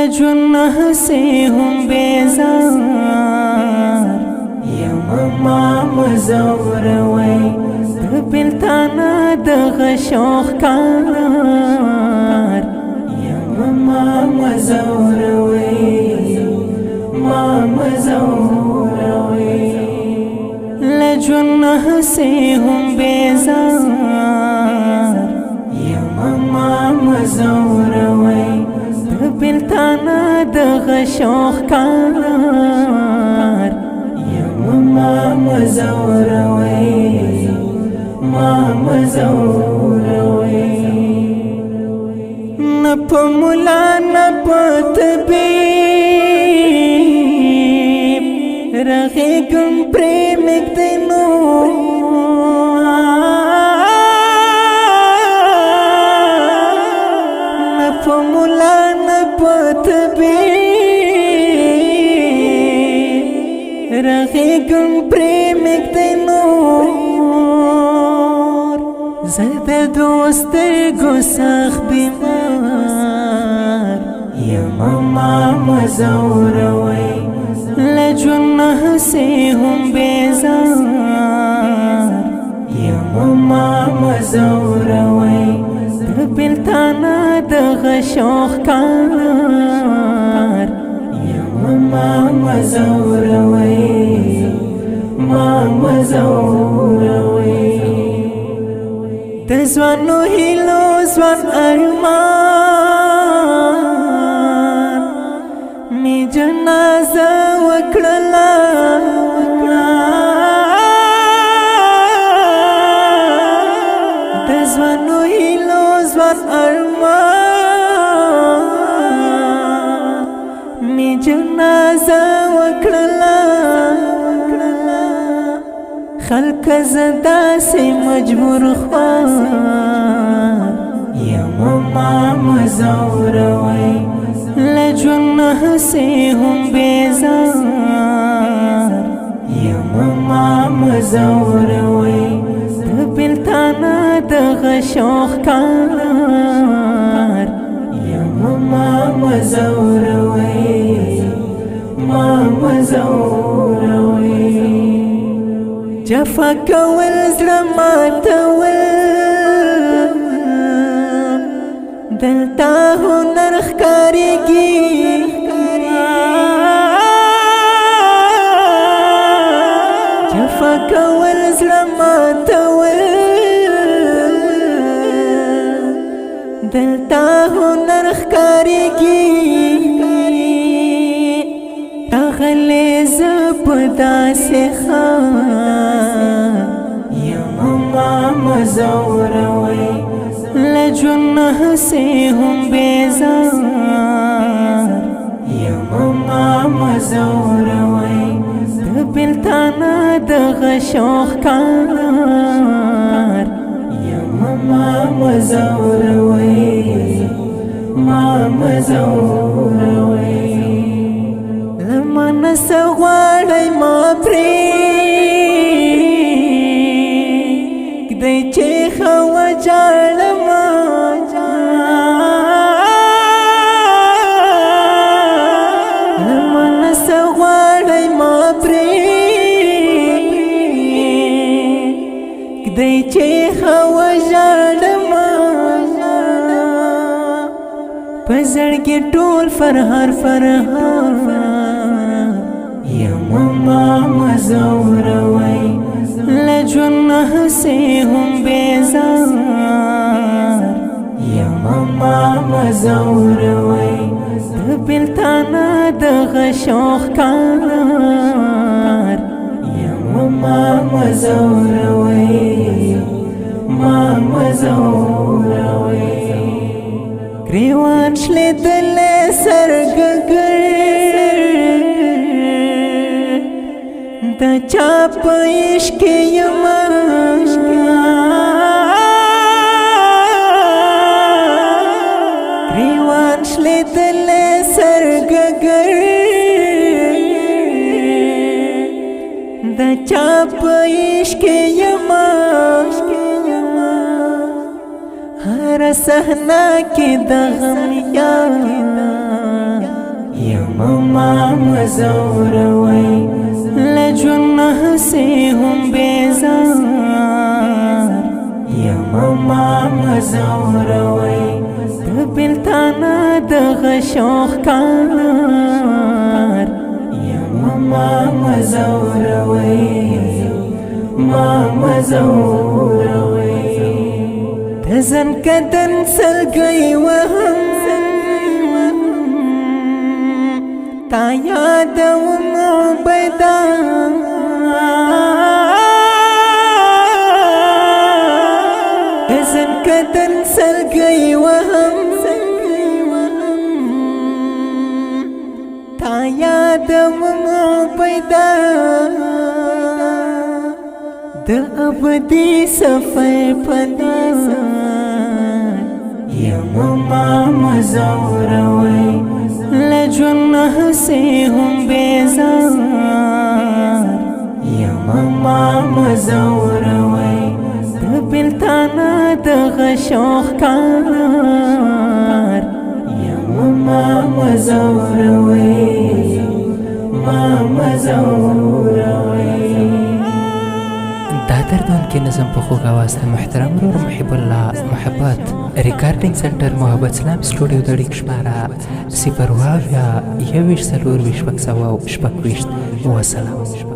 لجنه سے هم بیزار یم ما مزوروی بلتانا دغ شوخ کار یم ما مزوروی ما مزوروی لجنه سے هم بیزار یم ما مزوروی بلتانا دغ شوخ کار یم ما مزوروی ما مزوروی نپ ملا نپ طبیب رغیگم پریمک دینو نپ ملا نپ طبیب رغیگم پریمک دینو زد دوست گو سخت بیمار یم ما مزوروی لجنه سے هم بیزار یم ما مزوروی بلتانا دغ شوخ کار یم ما مزوروی ما مزوروی دزوانو هیلو زوان ارمان می جنازه وکړلا دزوانو هیلو زوان ارمان می جنازه وکړلا خلق زدا سے مجبور خوار یم ما مزوروی لجنه سے هم بیزار یم ما مزوروی بلتانا دغ شوخ کار یم ما مزوروی ما مزوروی جفا کول زړه ماتول دلته هنر ښکارېږي جفا کول زړه ماتول دلته هنر ښکارېږي اغلی زه په داسې ښار یم ما مزوروی لجنه سے هم بیزار یم ما مزوروی بلتانا دغ شوخ کار یم ما مزوروی ما مزوروی لمن سغواړی ما پرېږدی چې ښه وجاړمه لمن سغواړی ما پرېږدی چې ښه وجاړمه په زړګي ټول فرهار یم ما مزوروی لجنه سے هم بیزار یم ما مزوروی بلتانا دغ شوخ کار یم ما مزوروی ما مزوروی گریوان شلیدلی سرګګر د چا په عشق یم گریوان شلیدلی سرګګر د چا په عشق یم هر صحنه کې د غم یاد ماما مزوروي لجنه سيهم بيزار يا ماما مزوروي دبلتانا دغشوخ كار يا ماما مزوروي ماما زوروي تزن كدن سلقي وهم تا یاد ومعبدا تزن كدن سلقي وهم تا یاد ومعبدا د ابدي سفر پدار يا ماما مزوروي لجنه سيهم بيزار يا ماما مزوروي دبلتانا دغشوخ كار يا ماما مزوروي ماما زوروي دا دردون کې نظم په خوږ اواز د محترم ورور محب الله محبت ریکارډینګ سنټر محبت اسلام سټوډیو د اړیک شماره 0 21 4 20 وسلام